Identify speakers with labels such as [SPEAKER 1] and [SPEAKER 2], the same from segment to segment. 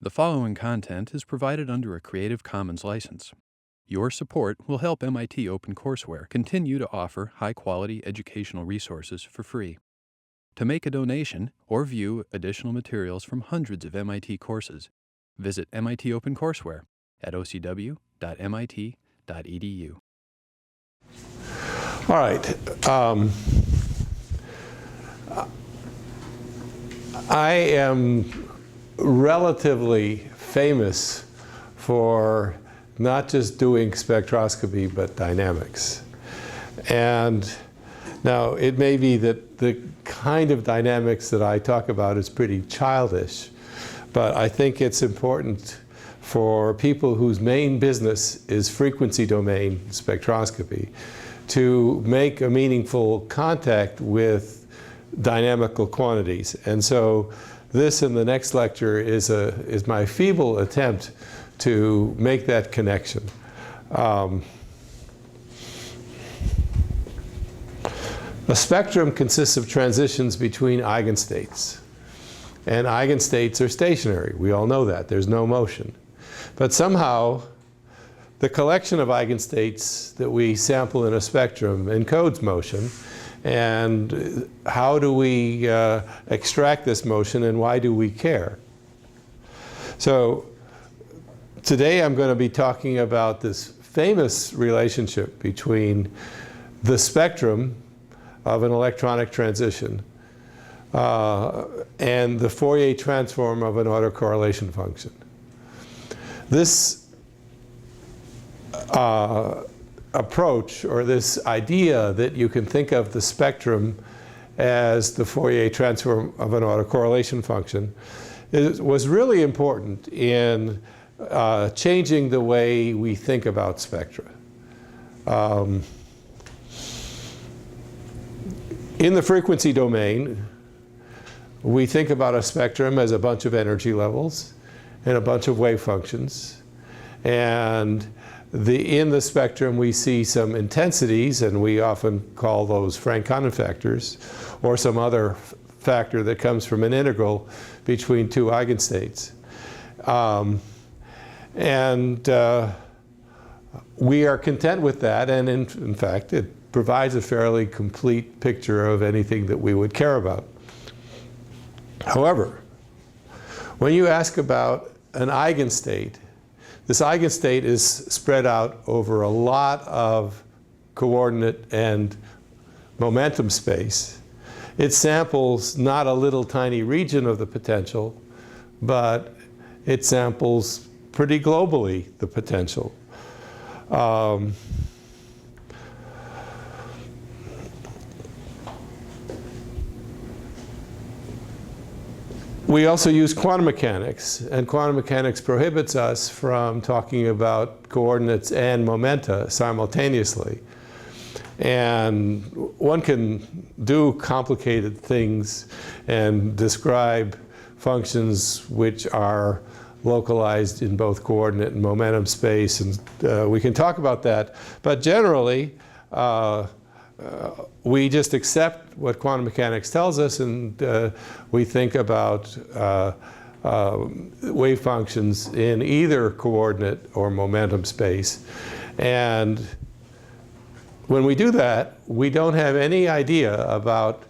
[SPEAKER 1] The following content is provided under a Creative Commons license. Your support will help MIT OpenCourseware continue to offer high-quality educational resources for free. To make a donation or view additional materials from hundreds of MIT courses, visit MIT OpenCourseware at ocw.mit.edu.
[SPEAKER 2] All right. I am relatively famous for not just doing spectroscopy, but dynamics. And now it may be that the kind of dynamics that I talk about is pretty childish, but I think it's important for people whose main business is frequency domain spectroscopy to make a meaningful contact with dynamical quantities. And so this in the next lecture is my feeble attempt to make that connection. A spectrum consists of transitions between eigenstates. And eigenstates are stationary. We all know that. There's no motion. But somehow, the collection of eigenstates that we sample in a spectrum encodes motion. And how do we extract this motion, and why do we care? So today I'm going to be talking about this famous relationship between the spectrum of an electronic transition and the Fourier transform of an autocorrelation function. This approach, or this idea that you can think of the spectrum as the Fourier transform of an autocorrelation function, was really important in changing the way we think about spectra. In the frequency domain, we think about a spectrum as a bunch of energy levels and a bunch of wave functions. And in the spectrum, we see some intensities, and we often call those Frank-Condon factors, or some other factor that comes from an integral between two eigenstates. We are content with that, and in fact, it provides a fairly complete picture of anything that we would care about. However, when you ask about an eigenstate, this eigenstate is spread out over a lot of coordinate and momentum space. It samples not a little tiny region of the potential, but it samples pretty globally the potential. We also use quantum mechanics, and quantum mechanics prohibits us from talking about coordinates and momenta simultaneously. And one can do complicated things and describe functions which are localized in both coordinate and momentum space, and we can talk about that. But generally, we just accept what quantum mechanics tells us, and we think about wave functions in either coordinate or momentum space. And when we do that, we don't have any idea about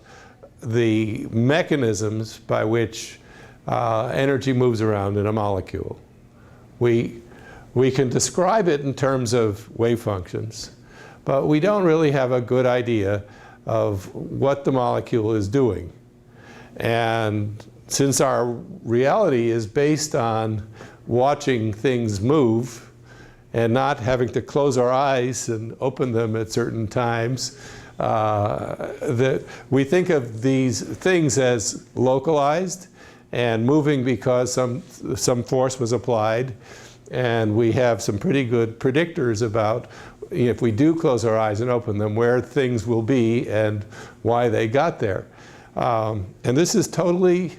[SPEAKER 2] the mechanisms by which energy moves around in a molecule. We can describe it in terms of wave functions, but we don't really have a good idea of what the molecule is doing. And since our reality is based on watching things move and not having to close our eyes and open them at certain times, that we think of these things as localized and moving because some force was applied. And we have some pretty good predictors about, if we do close our eyes and open them, where things will be and why they got there. And this is totally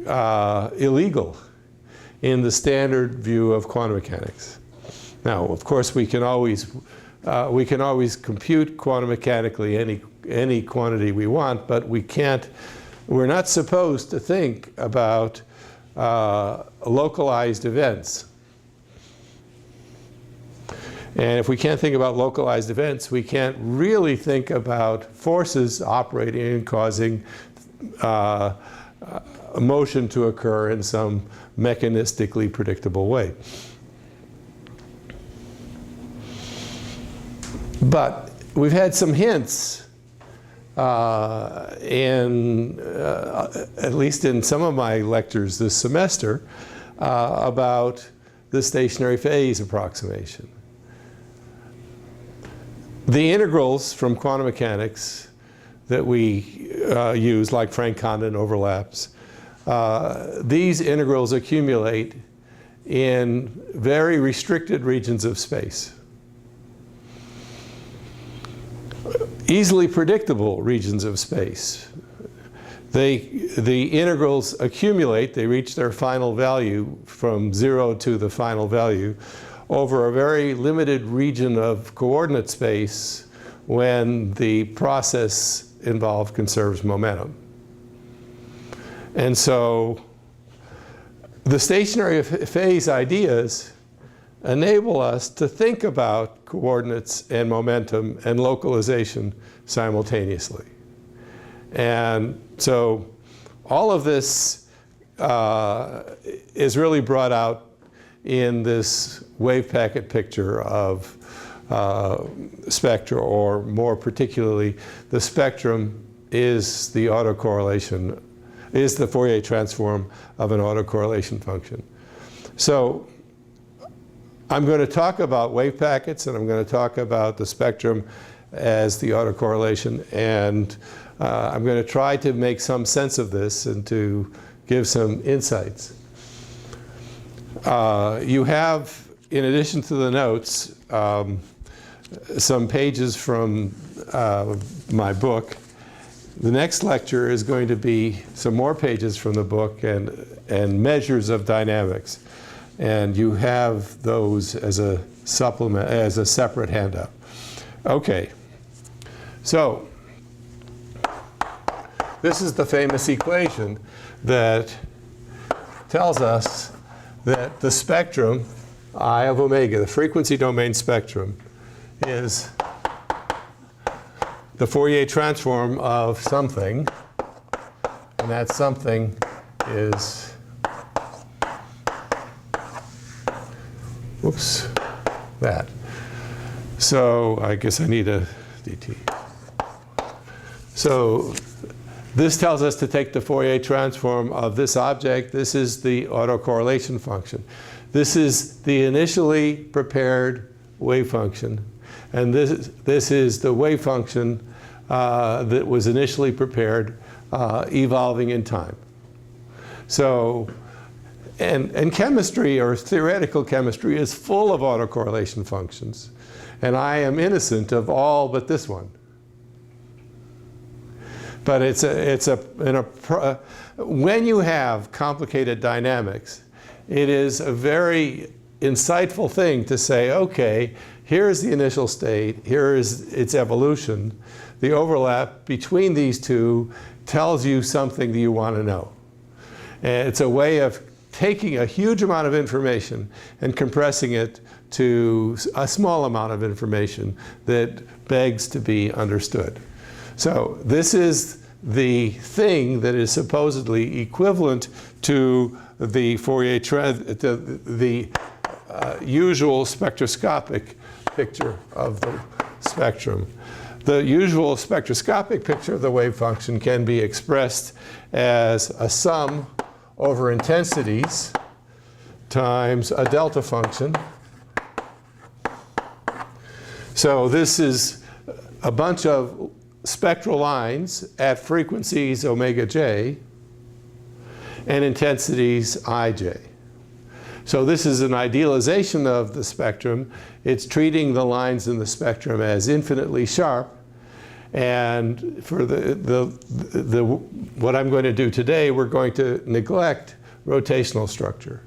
[SPEAKER 2] illegal in the standard view of quantum mechanics. Now, of course, we can always compute quantum mechanically any quantity we want, but we're not supposed to think about localized events. And if we can't think about localized events, we can't really think about forces operating and causing motion to occur in some mechanistically predictable way. But we've had some hints at least in some of my lectures this semester, about the stationary phase approximation. The integrals from quantum mechanics that we use, like Frank-Condon overlaps, these integrals accumulate in very restricted regions of space. Easily predictable regions of space. The integrals accumulate, they reach their final value from 0 to the final value over a very limited region of coordinate space when the process involved conserves momentum. And so the stationary phase ideas enable us to think about coordinates and momentum and localization simultaneously. And so all of this is really brought out in this Wavepacket picture of spectra, or more particularly, the spectrum is the autocorrelation, is the Fourier transform of an autocorrelation function. So I'm going to talk about wave packets, and I'm going to talk about the spectrum as the autocorrelation, and I'm going to try to make some sense of this and to give some insights. You have, in addition to the notes, some pages from my book. The next lecture is going to be some more pages from the book and measures of dynamics. And you have those as a supplement, as a separate handout. Okay, so this is the famous equation that tells us that the spectrum, I of omega, the frequency domain spectrum, is the Fourier transform of something, and that something is, whoops, that. So I guess I need a dt. So this tells us to take the Fourier transform of this object. This is the autocorrelation function. This is the initially prepared wave function. And this is the wave function that was initially prepared, evolving in time. So, and chemistry, or theoretical chemistry, is full of autocorrelation functions. And I am innocent of all but this one. But when you have complicated dynamics, it is a very insightful thing to say, okay, here's the initial state, here is its evolution. The overlap between these two tells you something that you want to know. And it's a way of taking a huge amount of information and compressing it to a small amount of information that begs to be understood. So this is the thing that is supposedly equivalent to the Fourier, the usual spectroscopic picture of the spectrum. The usual spectroscopic picture of the wave function can be expressed as a sum over intensities times a delta function. So this is a bunch of spectral lines at frequencies omega j and intensities ij. So this is an idealization of the spectrum. It's treating the lines in the spectrum as infinitely sharp. And for what I'm going to do today, we're going to neglect rotational structure.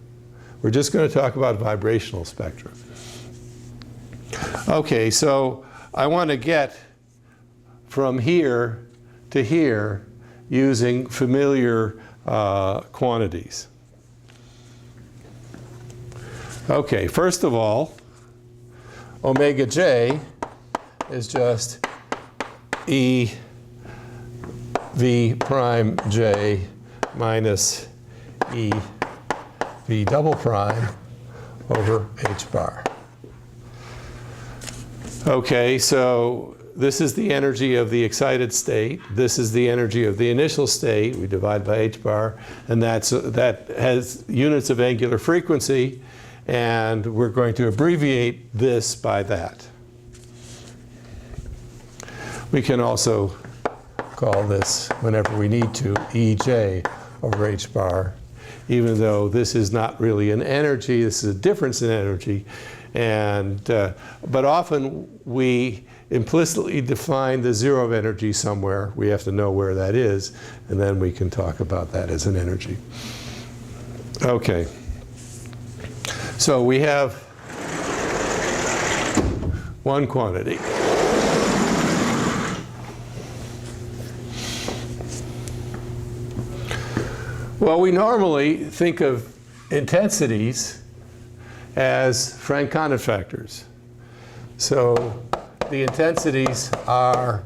[SPEAKER 2] We're just going to talk about vibrational spectra. Okay, so I want to get from here to here using familiar quantities. Okay, first of all, omega j is just E v prime j minus E v double prime over h bar. Okay, so this is the energy of the excited state. This is the energy of the initial state. We divide by h bar, and that has units of angular frequency, and we're going to abbreviate this by that. We can also call this, whenever we need to, Ej over h bar, even though this is not really an energy. This is a difference in energy. And, but often we implicitly define the zero of energy somewhere. We have to know where that is, and then we can talk about that as an energy. Okay. So we have one quantity. Well, we normally think of intensities as Frank-Condon factors. So the intensities are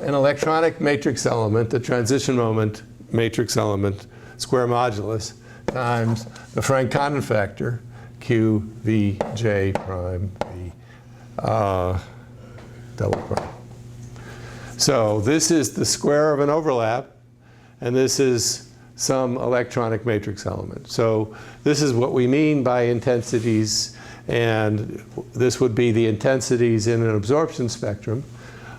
[SPEAKER 2] an electronic matrix element, a transition moment matrix element, square modulus, times the Frank-Condon factor, Q, V, J prime, V, double prime. So this is the square of an overlap, and this is some electronic matrix element. So this is what we mean by intensities, and this would be the intensities in an absorption spectrum.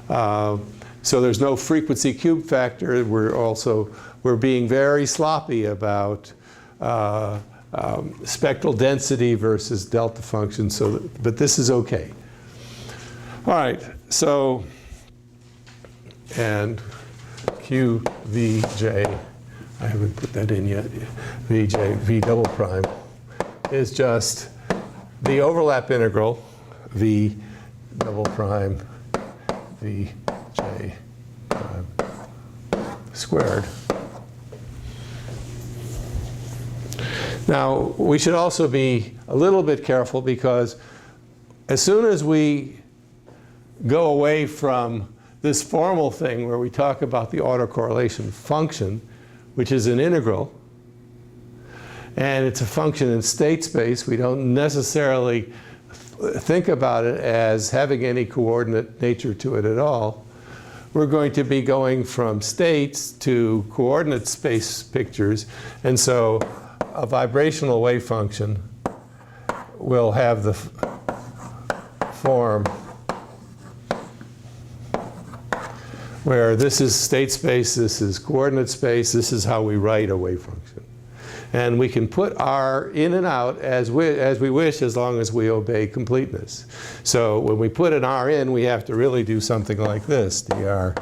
[SPEAKER 2] So there's no frequency cube factor. We're being very sloppy about spectral density versus delta function. But this is okay. All right. So and Q V J. I haven't put that in yet. Vj, V double prime, is just the overlap integral, V double prime, V J prime squared. Now, we should also be a little bit careful, because as soon as we go away from this formal thing where we talk about the autocorrelation function, which is an integral, and it's a function in state space, we don't necessarily think about it as having any coordinate nature to it at all. We're going to be going from states to coordinate space pictures, and so a vibrational wave function will have the form where this is state space, this is coordinate space, this is how we write a wave function. And we can put R in and out as we wish, as long as we obey completeness. So when we put an R in, we have to really do something like this, dr.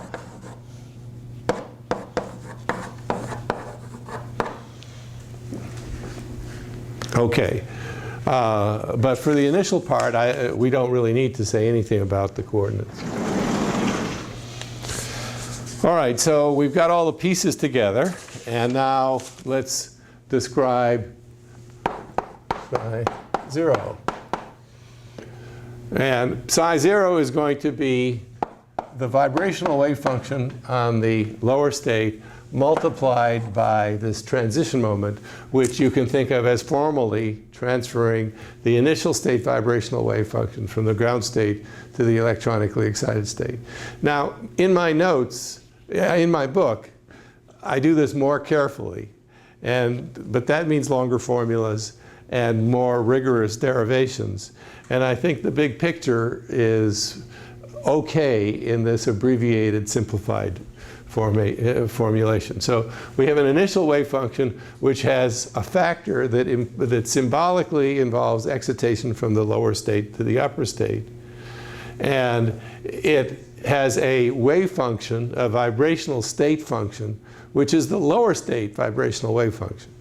[SPEAKER 2] Okay. But for the initial part, we don't really need to say anything about the coordinates. All right, so we've got all the pieces together, and now let's describe psi 0. And psi 0 is going to be the vibrational wave function on the lower state multiplied by this transition moment, which you can think of as formally transferring the initial state vibrational wave function from the ground state to the electronically excited state. Now, in my notes, in my book, I do this more carefully, but that means longer formulas and more rigorous derivations. And I think the big picture is okay in this abbreviated, simplified formulation. So we have an initial wave function which has a factor that symbolically involves excitation from the lower state to the upper state. And it has a wave function, a vibrational state function, which is the lower state vibrational wave function.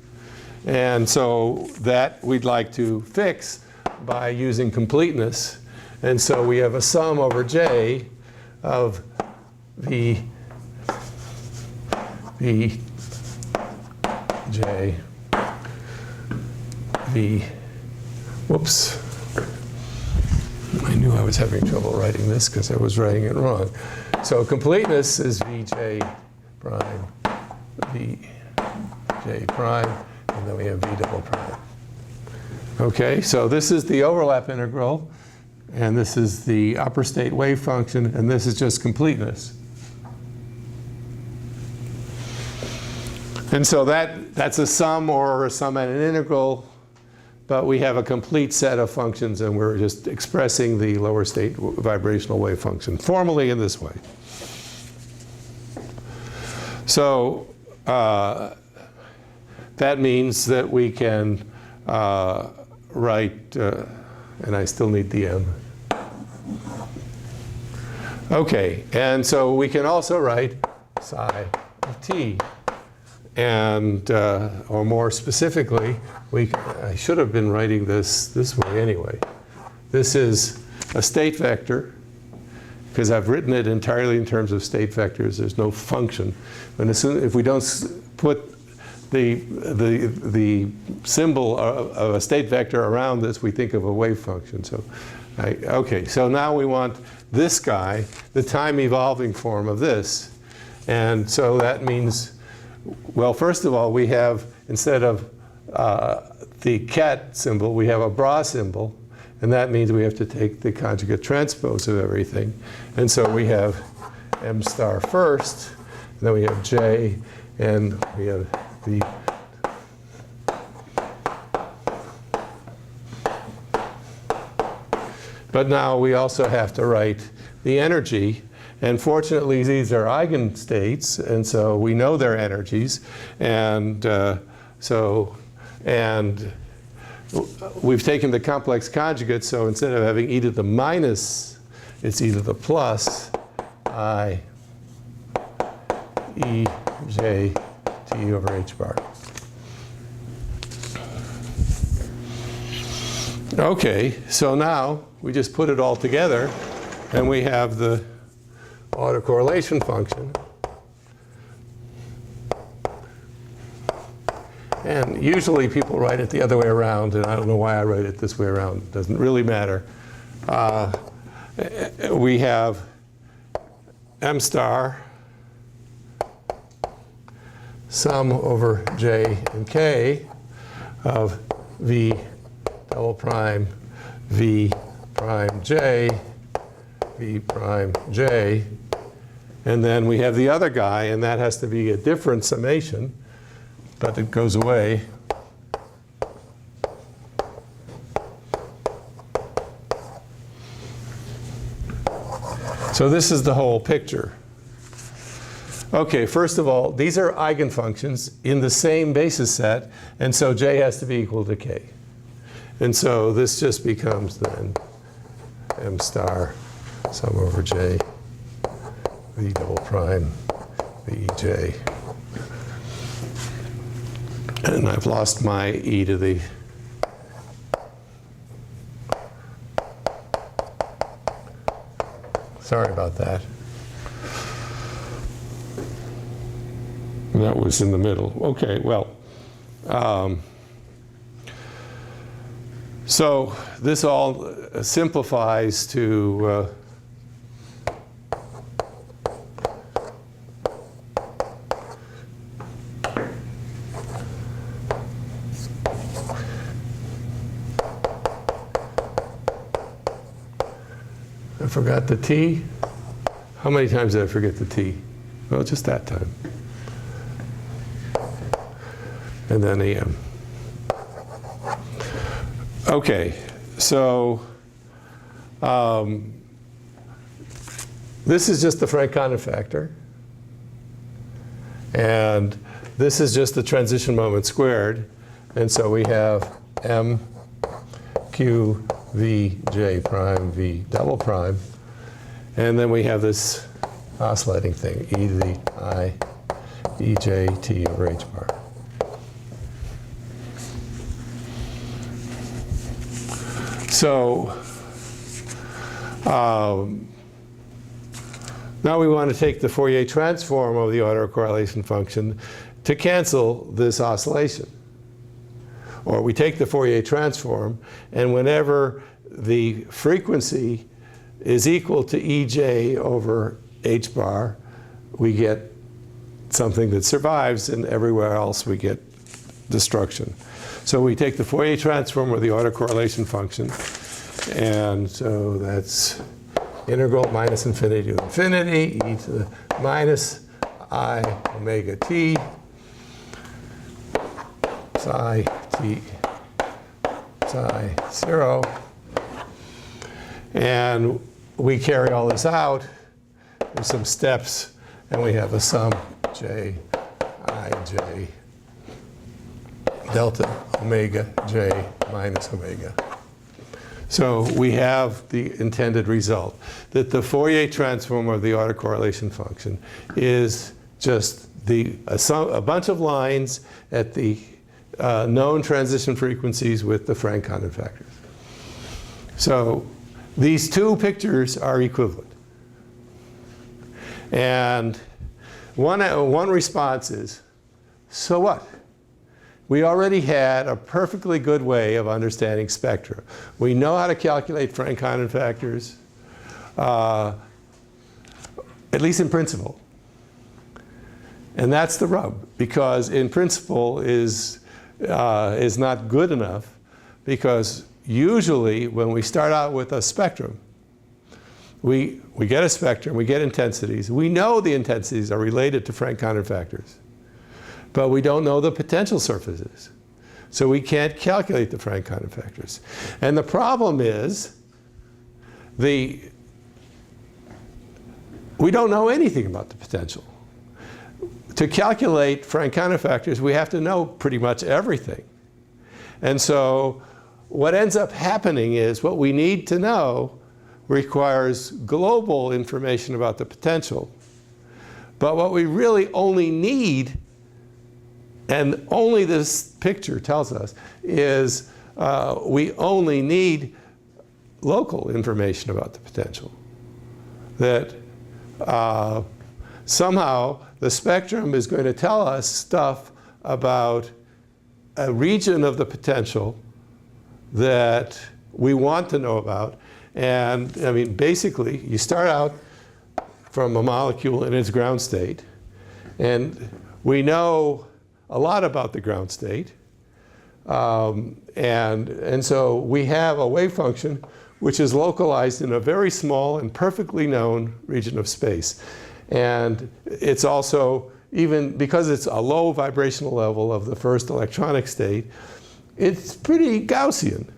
[SPEAKER 2] And so that we'd like to fix by using completeness. And so we have a sum over J of V J V Whoops. I knew I was having trouble writing this because I was writing it wrong. So completeness is Vj prime, Vj prime, and then we have V double prime. Okay, so this is the overlap integral, and this is the upper state wave function, and this is just completeness. And so that's a sum or a sum and an integral, but we have a complete set of functions, and we're just expressing the lower state vibrational wave function formally in this way. So that means that we can write, and I still need the m. Okay, and so we can also write psi of t. And, or more specifically, I should have been writing this way anyway. This is a state vector, because I've written it entirely in terms of state vectors. There's no function. And if we don't put the symbol of a state vector around this, we think of a wave function. So, okay, so now we want this guy, the time evolving form of this. And so that means, well, first of all, we have, instead of the ket symbol, we have a bra symbol. And that means we have to take the conjugate transpose of everything. And so we have m star first, and then we have j, and we have the but now we also have to write the energy. And fortunately, these are eigenstates, and so we know their energies. And we've taken the complex conjugate, so instead of having e to the minus, it's e to the plus I e j t over h bar. Okay, so now we just put it all together, and we have the autocorrelation function. And usually people write it the other way around, and I don't know why I write it this way around. It doesn't really matter. We have m star sum over j and k of v double prime v prime j, v prime j. And then we have the other guy, and that has to be a different summation, but it goes away. So this is the whole picture. Okay, first of all, these are eigenfunctions in the same basis set, and so j has to be equal to k. And so this just becomes then m star sum over j, v double prime, v j. And I've lost my e to the sorry about that. That was in the middle. Okay, well, so this all simplifies to I forgot the t. How many times did I forget the t? Well, just that time. And then em. Okay, so this is just the Frank-Condon factor. And this is just the transition moment squared. And so we have m q v j prime v double prime. And then we have this oscillating thing, e to the I e j t over h bar. So now we want to take the Fourier transform of the autocorrelation function to cancel this oscillation. or we take the Fourier transform, and whenever the frequency is equal to EJ over H bar, we get something that survives, and everywhere else we get destruction. So we take the Fourier transform or the autocorrelation function, and so that's integral minus infinity to infinity, e to the minus I omega t psi t psi 0. And we carry all this out. There's some steps, and we have a sum j I j delta omega j minus omega. So we have the intended result, that the Fourier transform of the autocorrelation function is just a bunch of lines at the known transition frequencies with the Frank-Condon factors. So these two pictures are equivalent. And one response is, so what? We already had a perfectly good way of understanding spectra. We know how to calculate Frank-Condon factors, at least in principle. And that's the rub, because in principle is not good enough, because usually when we start out with a spectrum, we get a spectrum, we get intensities. We know the intensities are related to Frank-Condon factors, but we don't know the potential surfaces. So we can't calculate the Frank-Condon factors. And the problem is, we don't know anything about the potential. To calculate Frank-Condon factors, we have to know pretty much everything. And so what ends up happening is what we need to know requires global information about the potential. But what we really only need, and only this picture tells us, is we only need local information about the potential. That somehow the spectrum is going to tell us stuff about a region of the potential that we want to know about. And I mean, basically, you start out from a molecule in its ground state, and we know a lot about the ground state. And so we have a wave function which is localized in a very small and perfectly known region of space. And it's also, even because it's a low vibrational level of the first electronic state, it's pretty Gaussian.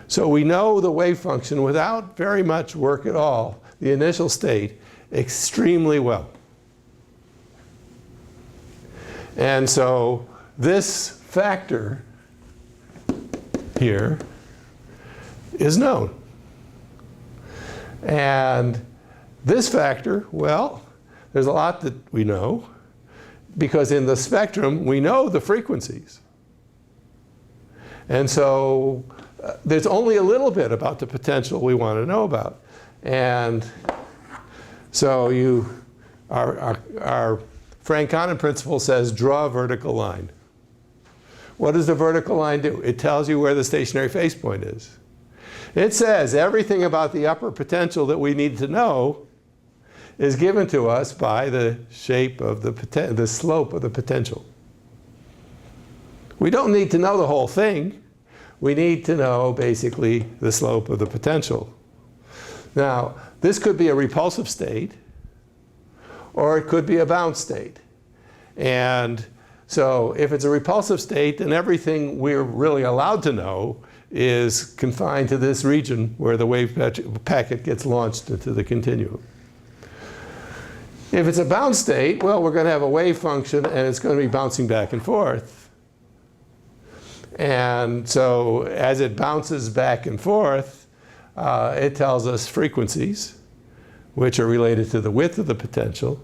[SPEAKER 2] So we know the wave function without very much work at all, the initial state, extremely well. And so this factor here is known. And this factor, well, there's a lot that we know, because in the spectrum we know the frequencies. And so there's only a little bit about the potential we want to know about. And so our Frank-Condon principle says draw a vertical line. What does the vertical line do? It tells you where the stationary phase point is. It says everything about the upper potential that we need to know is given to us by the shape of the slope of the potential. We don't need to know the whole thing. We need to know basically the slope of the potential. Now, this could be a repulsive state, or it could be a bound state. And so if it's a repulsive state, then everything we're really allowed to know is confined to this region where the wave packet gets launched into the continuum. If it's a bound state, well, we're going to have a wave function, and it's going to be bouncing back and forth. And so as it bounces back and forth, it tells us frequencies, which are related to the width of the potential.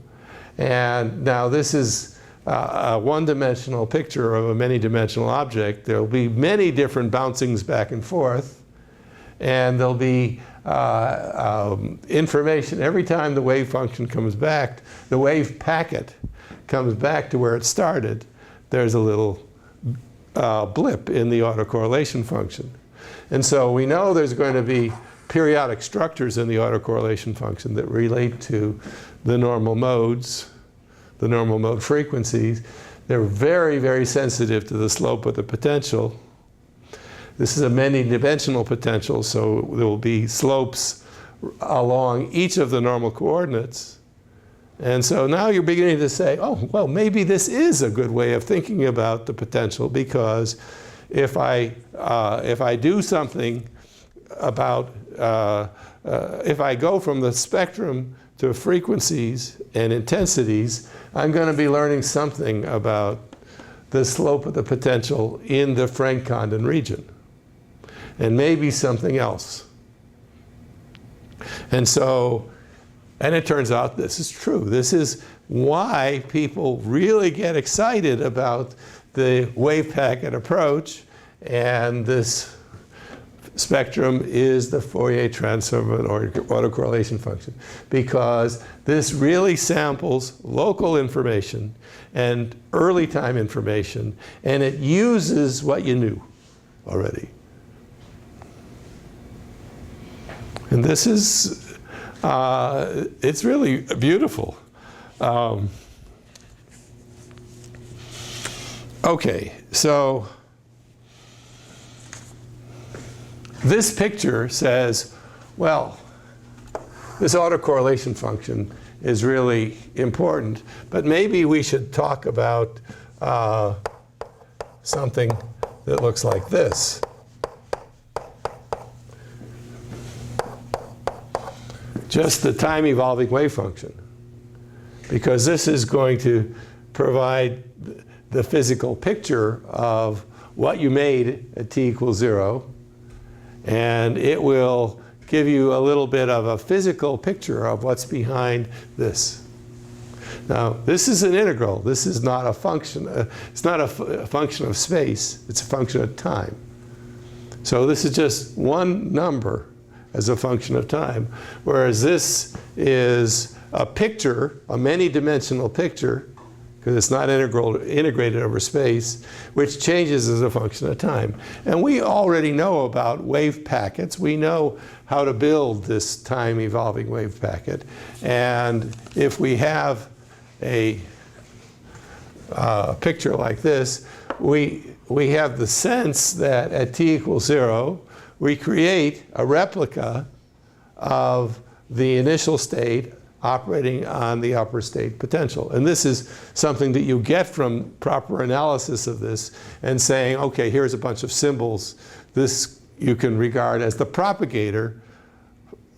[SPEAKER 2] And now this is a one-dimensional picture of a many-dimensional object. There will be many different bouncings back and forth. And there'll be information every time the wave function comes back, the wave packet comes back to where it started. There's a little blip in the autocorrelation function. And so we know there's going to be periodic structures in the autocorrelation function that relate to the normal modes, the normal mode frequencies. They're very, very sensitive to the slope of the potential. This is a many-dimensional potential, so there will be slopes along each of the normal coordinates. And so now you're beginning to say, oh, well, maybe this is a good way of thinking about the potential, because if I do something about, if I go from the spectrum to frequencies and intensities, I'm going to be learning something about the slope of the potential in the Frank-Condon region, and maybe something else. And so, and it turns out this is true. This is why people really get excited about the Wavepacket approach, and this spectrum is the Fourier transform of an autocorrelation function, because this really samples local information and early time information, and it uses what you knew already. And this is, it's really beautiful. Okay, so this picture says, well, this autocorrelation function is really important, but maybe we should talk about something that looks like this. Just the time-evolving wave function, because this is going to provide the physical picture of what you made at t equals 0, and it will give you a little bit of a physical picture of what's behind this. Now, this is an integral. This is not a function. It's not a function of space. It's a function of time. So this is just one number as a function of time, whereas this is a picture, a many-dimensional picture, because it's not integrated over space, which changes as a function of time. And we already know about wave packets. We know how to build this time-evolving wave packet. And if we have a picture like this, we have the sense that at t equals 0, we create a replica of the initial state operating on the upper state potential. And this is something that you get from proper analysis of this and saying, okay, here's a bunch of symbols. This you can regard as the propagator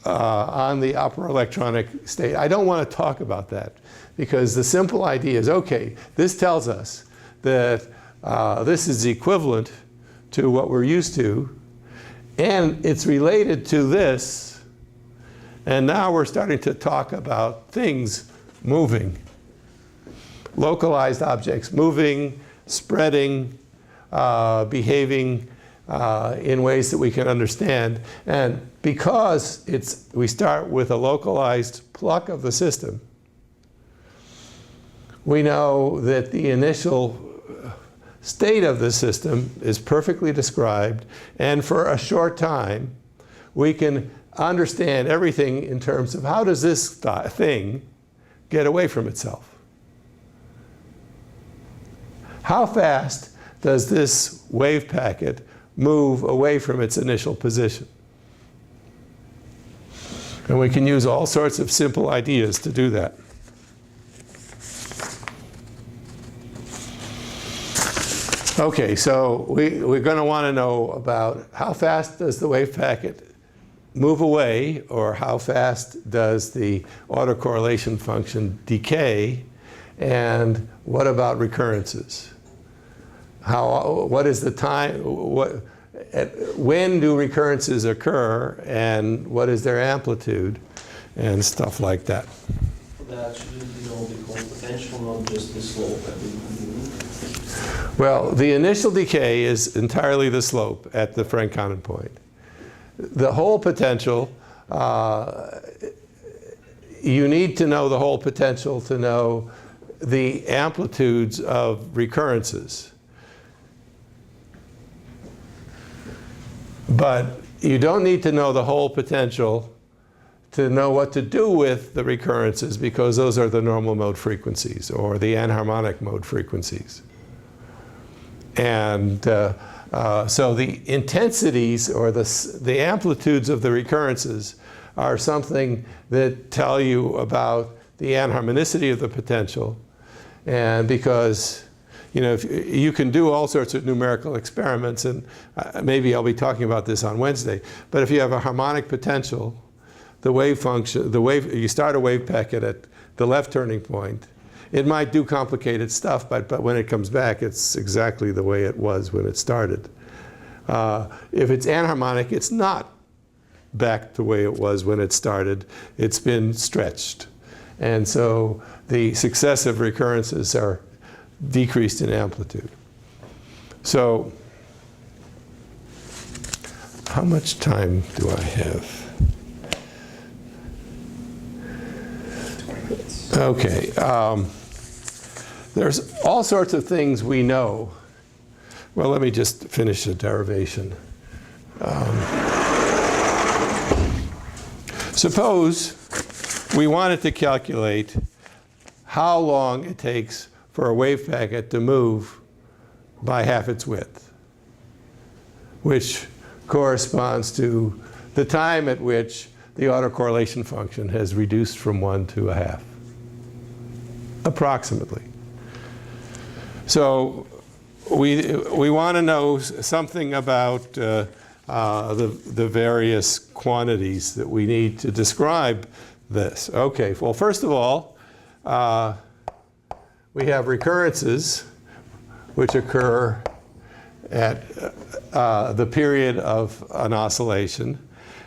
[SPEAKER 2] on the upper electronic state. I don't want to talk about that, because the simple idea is, okay, this tells us that this is equivalent to what we're used to, and it's related to this, and now we're starting to talk about things moving. Localized objects moving, spreading, behaving in ways that we can understand. And because we start with a localized pluck of the system, we know that the initial state of the system is perfectly described, and for a short time we can understand everything in terms of how does this thing get away from itself? How fast does this wave packet move away from its initial position? And we can use all sorts of simple ideas to do that. Okay, so we're going to want to know about how fast does the wave packet move away, or how fast does the autocorrelation function decay, and what about recurrences? What is the time, when do recurrences occur, and what is their amplitude, and stuff like that.
[SPEAKER 3] That should be the whole potential, not just the slope.
[SPEAKER 2] Well, the initial decay is entirely the slope at the Frank-Condon point. The whole potential, you need to know the whole potential to know the amplitudes of recurrences. But you don't need to know the whole potential to know what to do with the recurrences, because those are the normal mode frequencies or the anharmonic mode frequencies. And so the intensities or the amplitudes of the recurrences are something that tell you about the anharmonicity of the potential. And because, you know, if you can do all sorts of numerical experiments, and maybe I'll be talking about this on Wednesday, but if you have a harmonic potential, the wave function, you start a wave packet at the left turning point, it might do complicated stuff, but when it comes back, it's exactly the way it was when it started. If it's anharmonic, it's not back the way it was when it started. It's been stretched. And so the successive recurrences are decreased in amplitude. So how much time do I have? Okay. There's all sorts of things we know. Well, let me just finish the derivation. Suppose we wanted to calculate how long it takes for a wave packet to move by half its width, which corresponds to the time at which the autocorrelation function has reduced from 1 to a half, approximately. So we want to know something about the various quantities that we need to describe this. Okay, well, first of all, we have recurrences which occur at the period of an oscillation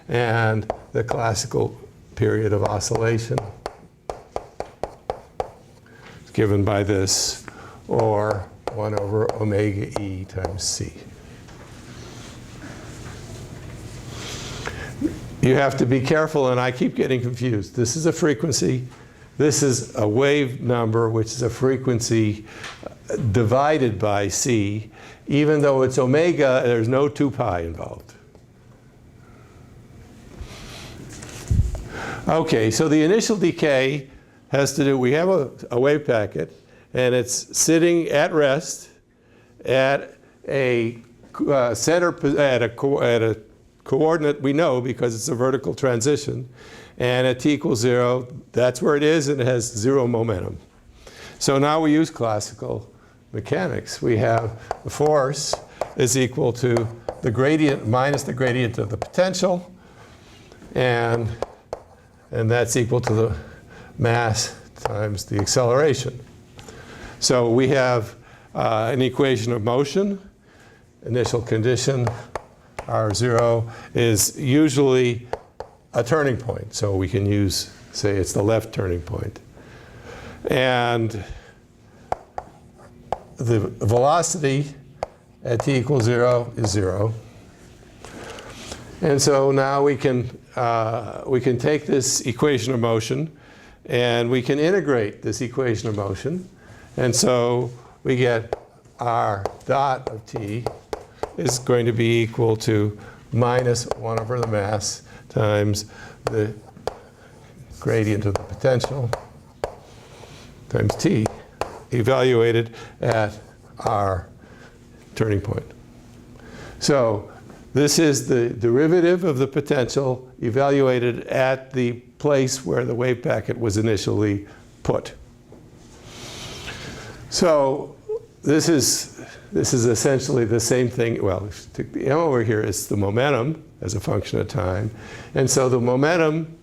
[SPEAKER 2] and the classical period of oscillation is given by this, or 1 over omega e times c. You have to be careful, and I keep getting confused. This is a frequency. This is a wave number, which is a frequency divided by c. Even though it's omega, there's no 2 pi involved. Okay, so the initial decay has to do, we have a wave packet, and it's sitting at rest at a at a coordinate we know because it's a vertical transition, and at t equals 0, that's where it is, and it has 0 momentum. So now we use classical mechanics. We have the force is equal to the gradient minus the gradient of the potential, and that's equal to the mass times the acceleration. So we have an equation of motion. Initial condition, R0, is usually a turning point. So we can use, say, it's the left turning point. And the velocity at t equals 0 is 0. And so now we can take this equation of motion and we can integrate this equation of motion. And so we get r dot of t is going to be equal to minus 1 over the mass times the gradient of the potential times t, evaluated at our turning point. So this is the derivative of the potential evaluated at the place where the wave packet was initially put. So this is essentially the same thing. Well, the m over here is the momentum as a function of time. And so the momentum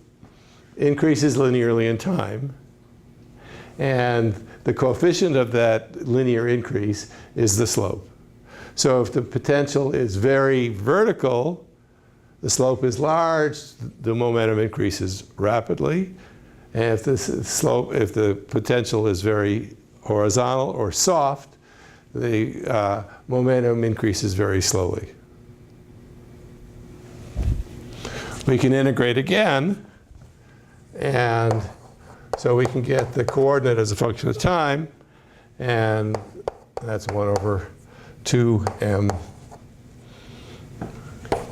[SPEAKER 2] increases linearly in time. And the coefficient of that linear increase is the slope. So if the potential is very vertical, the slope is large, the momentum increases rapidly. And if if the potential is very horizontal or soft, the momentum increases very slowly. We can integrate again, and so we can get the coordinate as a function of time, and that's 1 over 2m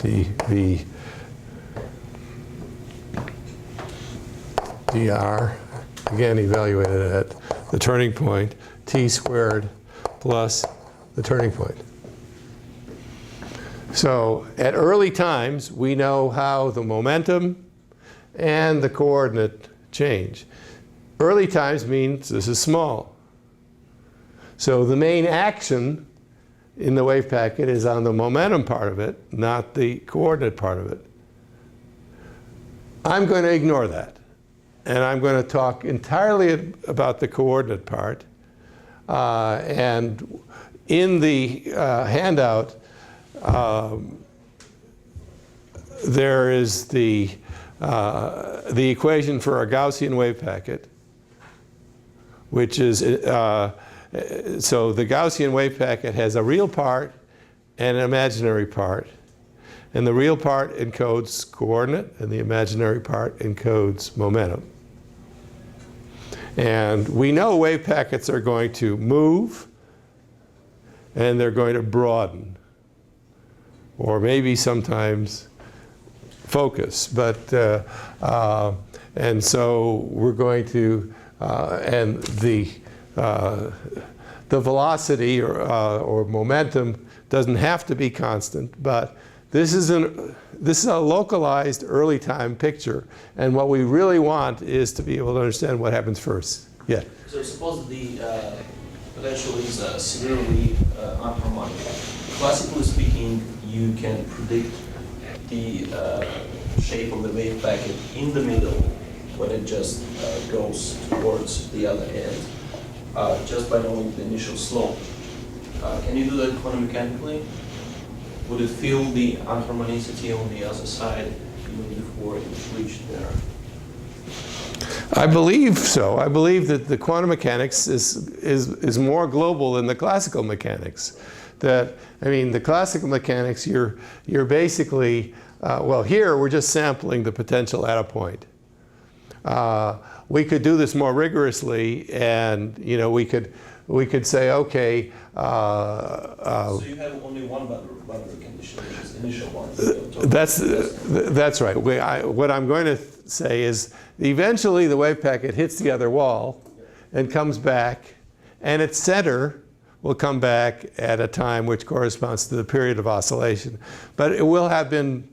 [SPEAKER 2] dV dr, again evaluated at the turning point, t squared plus the turning point. So at early times, we know how the momentum and the coordinate change. Early times means this is small. So the main action in the wave packet is on the momentum part of it, not the coordinate part of it. I'm going to ignore that. And I'm going to talk entirely about the coordinate part. And in the handout, there is the equation for a Gaussian wave packet, which is, so the Gaussian wave packet has a real part and an imaginary part. And the real part encodes coordinate, and the imaginary part encodes momentum. And we know wave packets are going to move, and they're going to broaden, or maybe sometimes focus. But, and so we're going to, and the velocity or momentum doesn't have to be constant, but this is a localized early time picture, and what we really want is to be able to understand what happens first. Yeah.
[SPEAKER 3] So suppose the potential is severely unharmonic. Classically speaking, you can predict the shape of the wave packet in the middle when it just goes towards the other end, just by knowing the initial slope. Can you do that quantum mechanically? Would it feel the unharmonicity on the other side even before it reached there?
[SPEAKER 2] I believe so. I believe that the quantum mechanics is more global than the classical mechanics. That, I mean, the classical mechanics, you're basically, well, here we're just sampling the potential at a point. We could do this more rigorously, and you know, we could say, okay.
[SPEAKER 3] So you have only one boundary condition, which is the initial one.
[SPEAKER 2] That's right. What I'm going to say is, eventually the wave packet hits the other wall and comes back, and its center will come back at a time which corresponds to the period of oscillation. But it will have been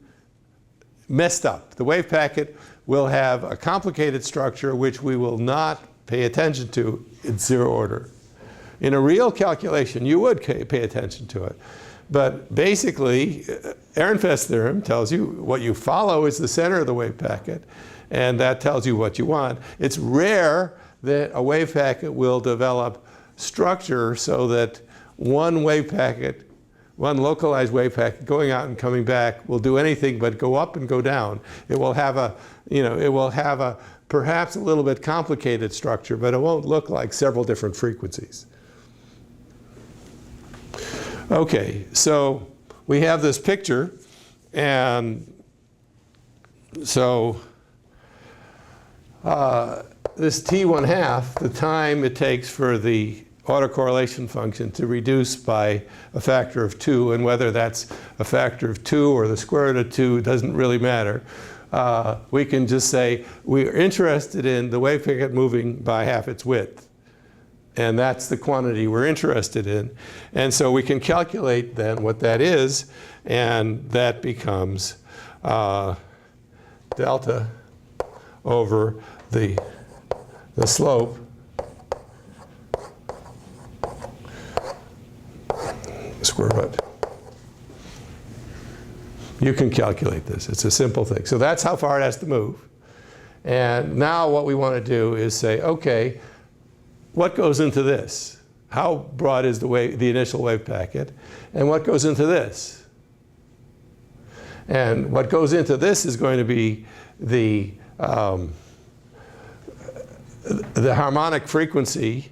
[SPEAKER 2] messed up. The wave packet will have a complicated structure which we will not pay attention to in zero order. In a real calculation, you would pay attention to it. But basically, Ehrenfest's theorem tells you what you follow is the center of the wave packet, and that tells you what you want. It's rare that a wave packet will develop structure so that one wave packet, one localized wave packet going out and coming back will do anything but go up and go down. It will have a, you know, it will have a perhaps a little bit complicated structure, but it won't look like several different frequencies. Okay, so we have this picture, and so this t1/2, the time it takes for the autocorrelation function to reduce by a factor of 2, and whether that's a factor of 2 or the square root of 2 doesn't really matter. We can just say we're interested in the wave packet moving by half its width. And that's the quantity we're interested in. And so we can calculate then what that is, and that becomes delta over the slope square root. You can calculate this. It's a simple thing. So that's how far it has to move. And now what we want to do is say, okay, what goes into this? How broad is the initial wave packet? And what goes into this? And what goes into this is going to be the harmonic frequency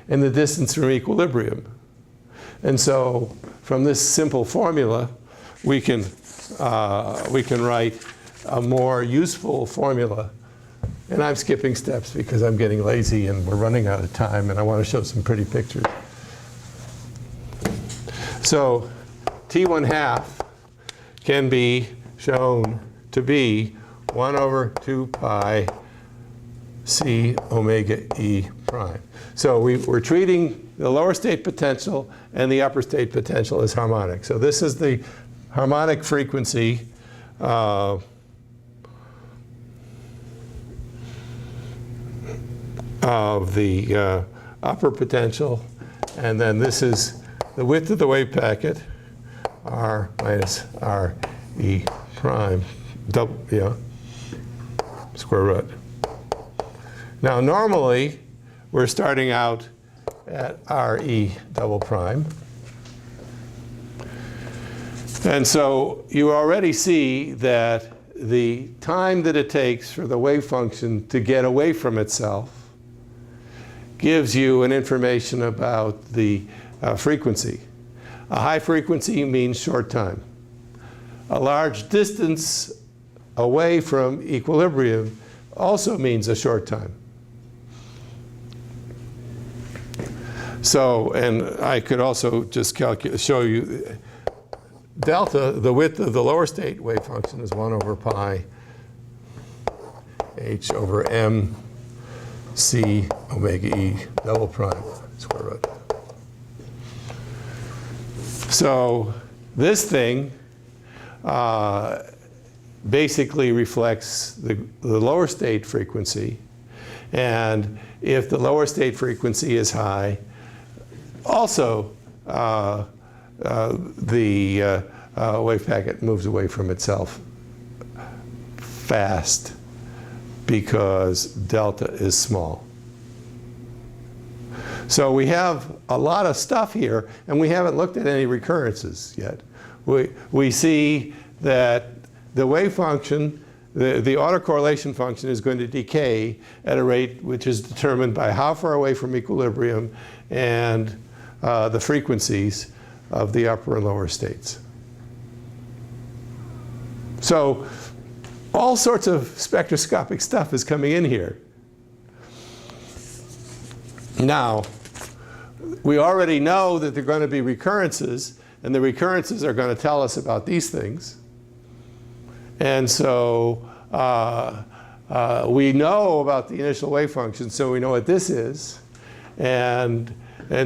[SPEAKER 2] and the distance from equilibrium. And so from this simple formula, we can write a more useful formula. And I'm skipping steps because I'm getting lazy and we're running out of time, and I want to show some pretty pictures. So t1/2 can be shown to be 1 over 2 pi c omega e prime. So we're treating the lower state potential and the upper state potential as harmonic. So this is the harmonic frequency of the upper potential, and then this is the width of the wave packet, r minus r e prime, square root. Now normally we're starting out at re double prime. And so you already see that the time that it takes for the wave function to get away from itself gives you an information about the frequency. A high frequency means short time. A large distance away from equilibrium also means a short time. So, and I could also just show you delta, the width of the lower state wave function, is 1 over pi h over m c omega e double prime square root. So this thing basically reflects the lower state frequency, and if the lower state frequency is high, also the wave packet moves away from itself fast because delta is small. So we have a lot of stuff here, and we haven't looked at any recurrences yet. We see that the wave function, the autocorrelation function, is going to decay at a rate which is determined by how far away from equilibrium and the frequencies of the upper and lower states. So all sorts of spectroscopic stuff is coming in here. Now, we already know that there are going to be recurrences, and the recurrences are going to tell us about these things. And so we know about the initial wave function, so we know what this is. And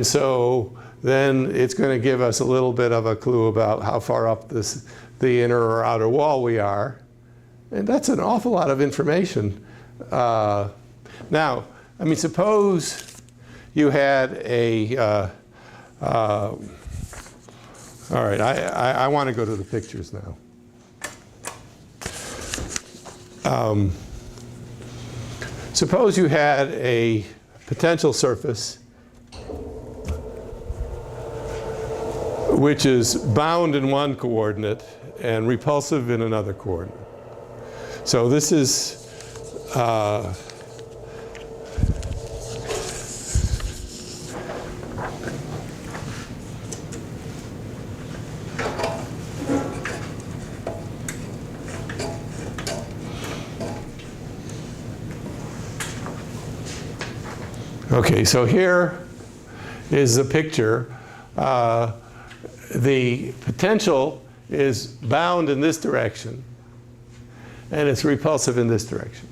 [SPEAKER 2] so then it's going to give us a little bit of a clue about how far up the inner or outer wall we are. And that's an awful lot of information. Now, I mean, suppose you had a, all right, I want to go to the pictures now. Suppose you had a potential surface which is bound in one coordinate and repulsive in another coordinate. So this is okay, so here is a picture. The potential is bound in this direction, and it's repulsive in this direction.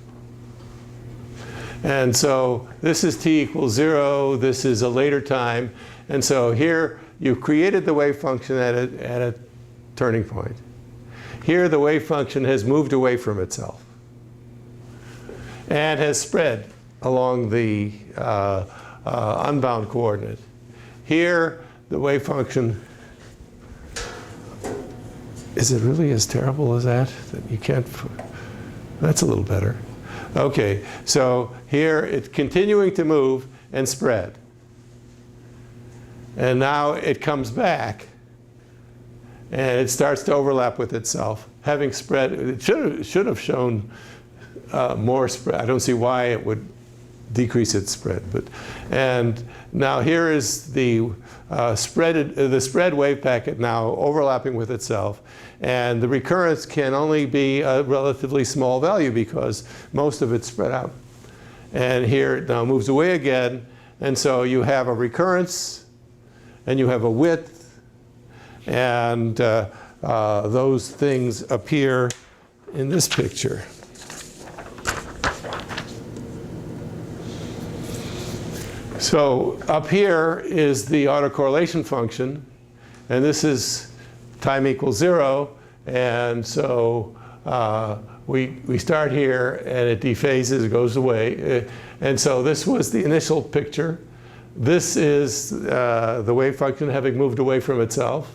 [SPEAKER 2] And so this is t equals 0. This is a later time. And so here you've created the wave function at a turning point. Here the wave function has moved away from itself and has spread along the unbound coordinate. Here the wave function, is it really as terrible as that? That you can't, that's a little better. Okay, so here it's continuing to move and spread. And now it comes back and it starts to overlap with itself. Having spread, it should have shown more spread. I don't see why it would decrease its spread. And now here is the spread wave packet now overlapping with itself. And the recurrence can only be a relatively small value because most of it's spread out. And here it now moves away again. And so you have a recurrence, and you have a width, and those things appear in this picture. So up here is the autocorrelation function, and this is time equals 0, and so we start here and it dephases, it goes away. And so this was the initial picture. This is the wave function having moved away from itself.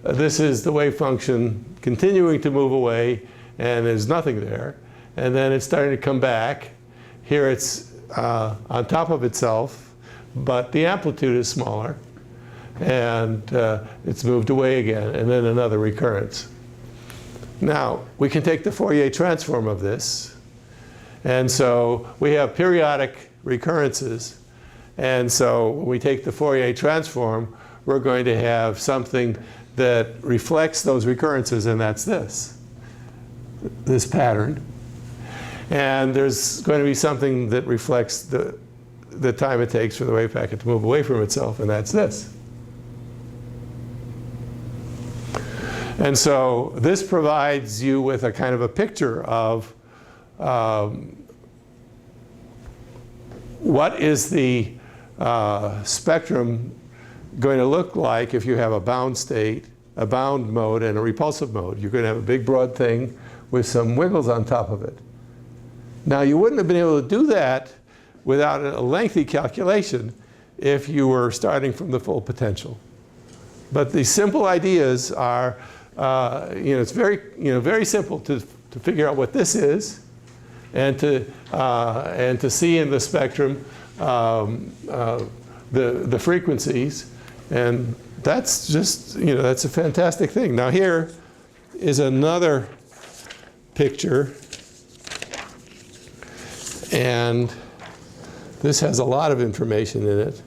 [SPEAKER 2] This is the wave function continuing to move away, and there's nothing there. And then it's starting to come back. Here it's on top of itself, but the amplitude is smaller. And it's moved away again, and then another recurrence. Now, we can take the Fourier transform of this. And so we have periodic recurrences. And so when we take the Fourier transform, we're going to have something that reflects those recurrences, and that's this pattern. And there's going to be something that reflects the time it takes for the wave packet to move away from itself, and that's this. And so this provides you with a kind of a picture of what is the spectrum going to look like if you have a bound state, a bound mode, and a repulsive mode. You're going to have a big broad thing with some wiggles on top of it. Now, you wouldn't have been able to do that without a lengthy calculation if you were starting from the full potential. But the simple ideas are, it's very simple to figure out what this is, and to see in the spectrum the frequencies, and that's just that's a fantastic thing. Now here is another picture, and this has a lot of information in it.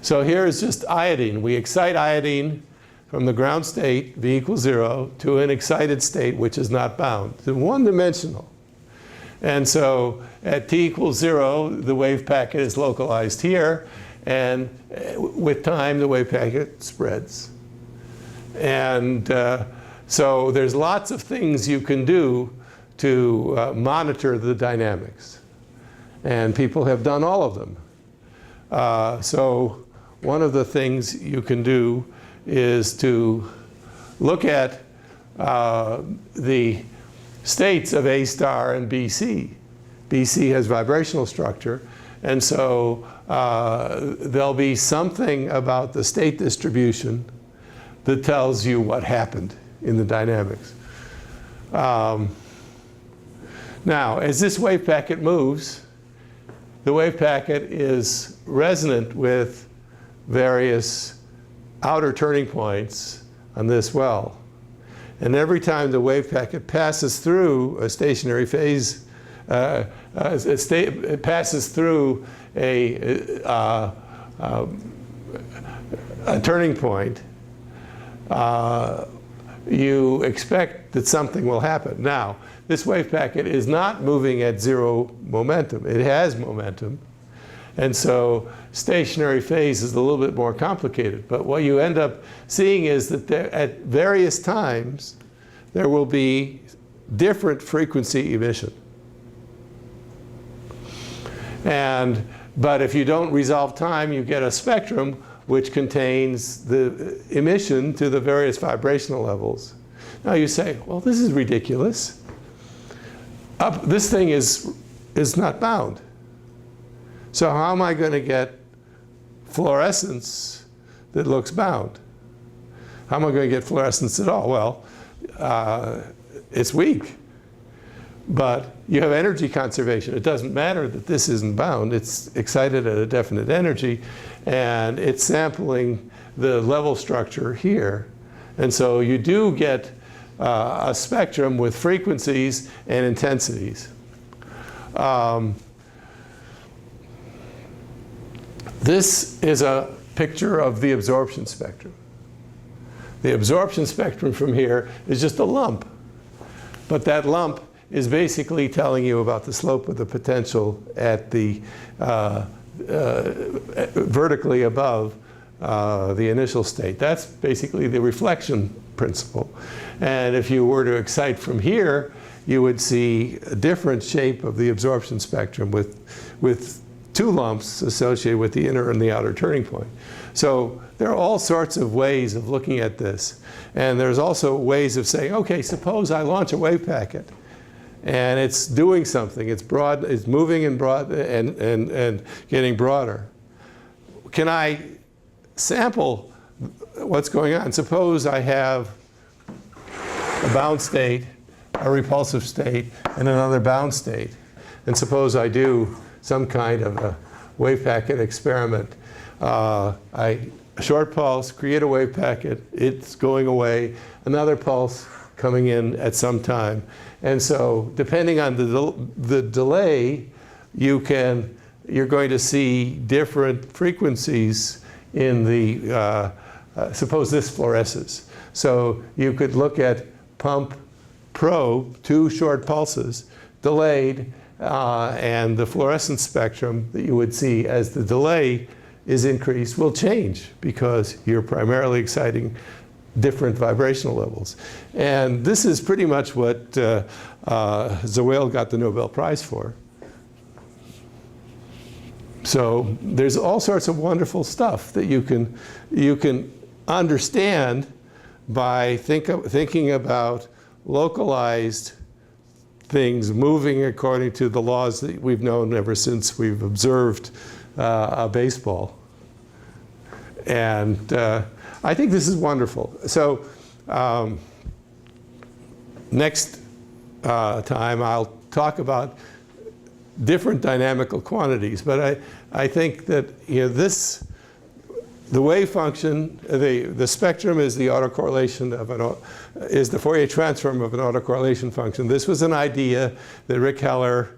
[SPEAKER 2] So here is just iodine. We excite iodine from the ground state, V equals 0, to an excited state which is not bound. It's one-dimensional. And so at t equals 0, the wave packet is localized here, and with time, the wave packet spreads. And so there's lots of things you can do to monitor the dynamics. And people have done all of them. So one of the things you can do is to look at the states of A star and BC. BC has vibrational structure, and so there'll be something about the state distribution that tells you what happened in the dynamics. Now, as this wave packet moves, the wave packet is resonant with various outer turning points on this well. And every time the wave packet passes through a stationary phase, it passes through a turning point, you expect that something will happen. Now, this wave packet is not moving at 0 momentum. It has momentum. And so stationary phase is a little bit more complicated. But what you end up seeing is that at various times, there will be different frequency emission. But if you don't resolve time, you get a spectrum which contains the emission to the various vibrational levels. Now you say, well, this is ridiculous. This thing is not bound. So how am I going to get fluorescence that looks bound? How am I going to get fluorescence at all? Well, it's weak. But you have energy conservation. It doesn't matter that this isn't bound. It's excited at a definite energy, and it's sampling the level structure here. And so you do get a spectrum with frequencies and intensities. This is a picture of the absorption spectrum. The absorption spectrum from here is just a lump. But that lump is basically telling you about the slope of the potential at the vertically above the initial state. That's basically the reflection principle. And if you were to excite from here, you would see a different shape of the absorption spectrum with two lumps associated with the inner and the outer turning point. So there are all sorts of ways of looking at this. And there's also ways of saying, okay, suppose I launch a wave packet and it's doing something. It's broad, it's moving and broad and getting broader. Can I sample what's going on? Suppose I have a bound state, a repulsive state, and another bound state. And suppose I do some kind of a wave packet experiment. I short pulse, create a wave packet, it's going away, another pulse coming in at some time. And so depending on the delay, you're going to see different frequencies in the, suppose this fluoresces. So you could look at pump probe, two short pulses, delayed, and the fluorescence spectrum that you would see as the delay is increased will change because you're primarily exciting different vibrational levels. And this is pretty much what Zawel got the Nobel Prize for. So there's all sorts of wonderful stuff that you can understand by thinking about localized things moving according to the laws that we've known ever since we've observed a baseball. And I think this is wonderful. So next time I'll talk about different dynamical quantities, but I think that the wave function, the spectrum is the autocorrelation of is the Fourier transform of an autocorrelation function. This was an idea that Rick Heller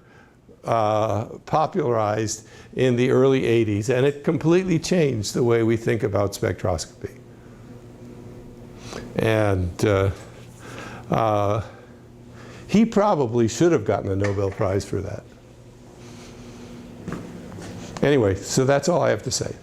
[SPEAKER 2] popularized in the early 80s, and it completely changed the way we think about spectroscopy. And he probably should have gotten a Nobel Prize for that. Anyway, so that's all I have to say.